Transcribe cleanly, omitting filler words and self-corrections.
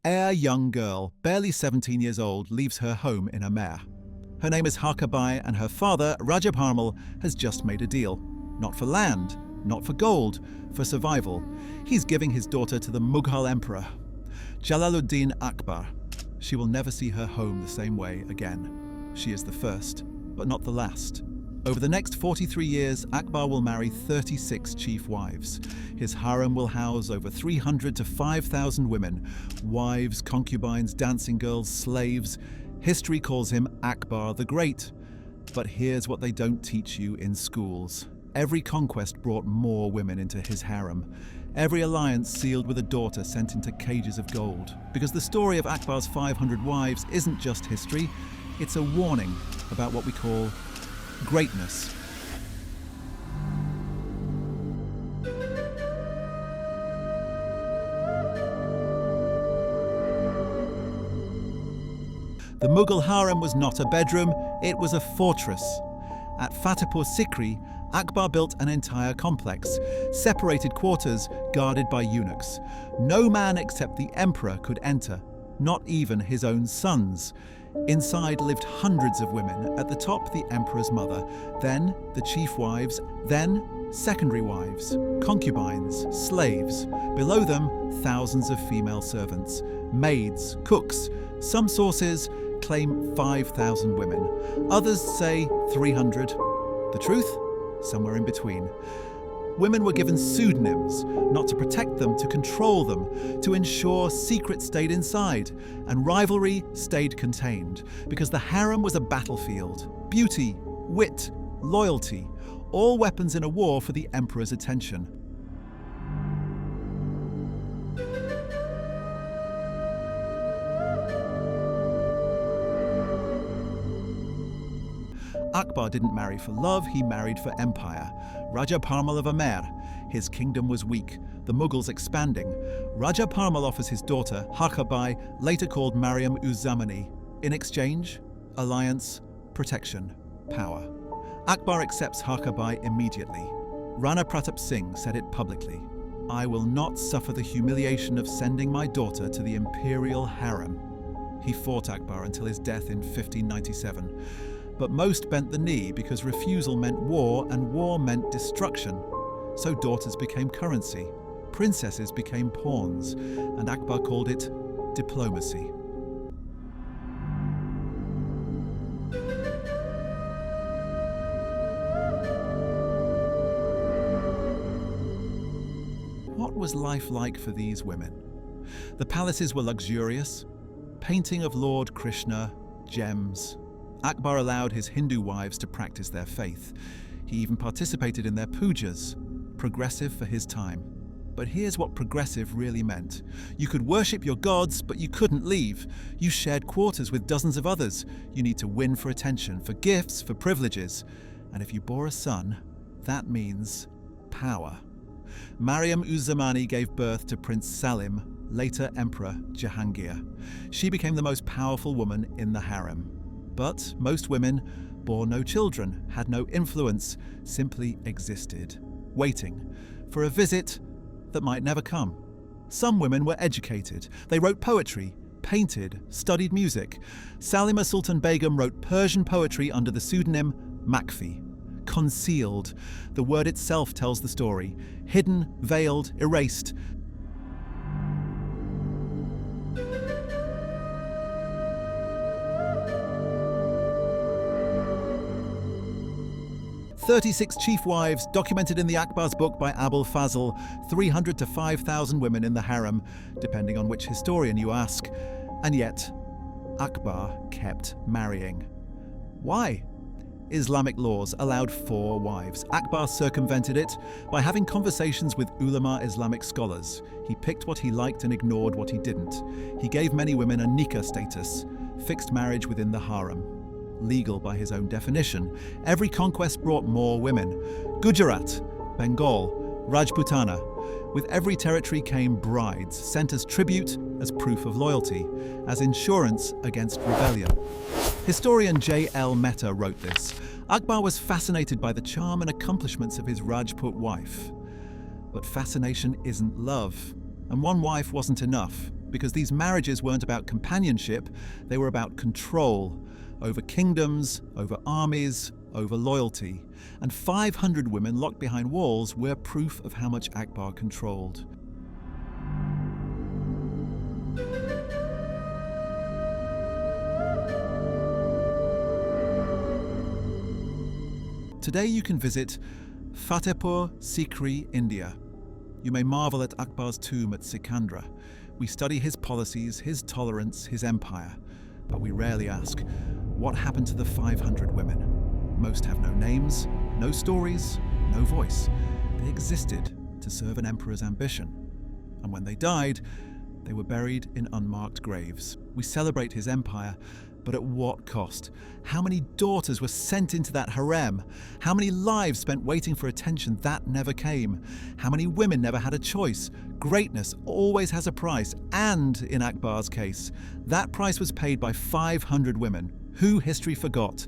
A young girl, barely 17 years old, leaves her home in Amer. Her name is Harkha Bai, and her father, Raja Parmal, has just made a deal. Not for land, not for gold, for survival. He's giving his daughter to the Mughal emperor, Jalaluddin Akbar. She will never see her home the same way again. She is the first, but not the last. Over the next 43 years, Akbar will marry 36 chief wives. His harem will house over 300 to 5,000 women, wives, concubines, dancing girls, slaves. History calls him Akbar the Great. But here's what they don't teach you in schools. Every conquest brought more women into his harem. Every alliance sealed with a daughter sent into cages of gold. Because the story of Akbar's 500 wives isn't just history, it's a warning about what we call greatness. The Mughal harem was not a bedroom, it was a fortress. At Fatehpur Sikri, Akbar built an entire complex, separated quarters guarded by eunuchs. No man except the emperor could enter, not even his own sons. Inside lived hundreds of women, at the top the emperor's mother, then the chief wives, then secondary wives, concubines, slaves. Below them, thousands of female servants, maids, cooks. Some sources claim 5,000 women, others say 300. The truth? Somewhere in between. Women were given pseudonyms, not to protect them, to control them, to ensure secrets stayed inside, and rivalry stayed contained, because the harem was a battlefield. Beauty, wit, loyalty, all weapons in a war for the emperor's attention. Akbar didn't marry for love, he married for empire. Raja Parmal of Amer. His kingdom was weak, the Mughals expanding. Raja Parmal offers his daughter, Harkha Bai, later called Mariam-uz-Zamani. In exchange, alliance, protection, power. Akbar accepts Harkha Bai immediately. Rana Pratap Singh said it publicly. "I will not suffer the humiliation of sending my daughter to the imperial harem." He fought Akbar until his death in 1597. But most bent the knee because refusal meant war and war meant destruction. So daughters became currency, princesses became pawns, and Akbar called it diplomacy. What was life like for these women? The palaces were luxurious, painting of Lord Krishna, gems. Akbar allowed his Hindu wives to practice their faith. He even participated in their pujas, progressive for his time. But here's what progressive really meant. You could worship your gods, but you couldn't leave. You shared quarters with dozens of others. You need to win for attention, for gifts, for privileges. And if you bore a son, that means power. Mariam-uz-Zamani gave birth to Prince Salim, later Emperor Jahangir. She became the most powerful woman in the harem. But most women bore no children, had no influence, simply existed, waiting for a visit that might never come. Some women were educated. They wrote poetry, painted, studied music. Salima Sultan Begum wrote Persian poetry under the pseudonym Makfi. Concealed. The word itself tells the story. Hidden, veiled, erased. "36 chief wives, documented in the Akbar's book by Abul Fazl, 300 to 5,000 women in the harem, depending on which historian you ask. And yet, Akbar kept marrying. Why? Islamic laws allowed 4 wives. Akbar circumvented it by having conversations with ulama Islamic scholars. He picked what he liked and ignored what he didn't. He gave many women a nikah status, fixed marriage within the harem. Legal by his own definition. Every conquest brought more women. Gujarat, Bengal, Rajputana. With every territory came brides, sent as tribute, as proof of loyalty, as insurance against rebellion. Historian J.L. Mehta wrote this. Akbar was fascinated by the charm and accomplishments of his Rajput wife. But fascination isn't love. And one wife wasn't enough, because these marriages weren't about companionship, they were about control over kingdoms, over armies, over loyalty. And 500 women locked behind walls were proof of how much Akbar controlled. Today you can visit Fatehpur Sikri, India. You may marvel at Akbar's tomb at Sikandra. We study his policies, his tolerance, his empire. But we rarely ask, what happened to the 500 women? Most have no names, no stories, no voice. They existed to serve an emperor's ambition. And when they died, they were buried in unmarked graves. We celebrate his empire, but at what cost? How many daughters were sent into that harem? How many lives spent waiting for attention that never came? How many women never had a choice? Greatness always has a price, and in Akbar's case, that price was paid by 500 women, who history forgot.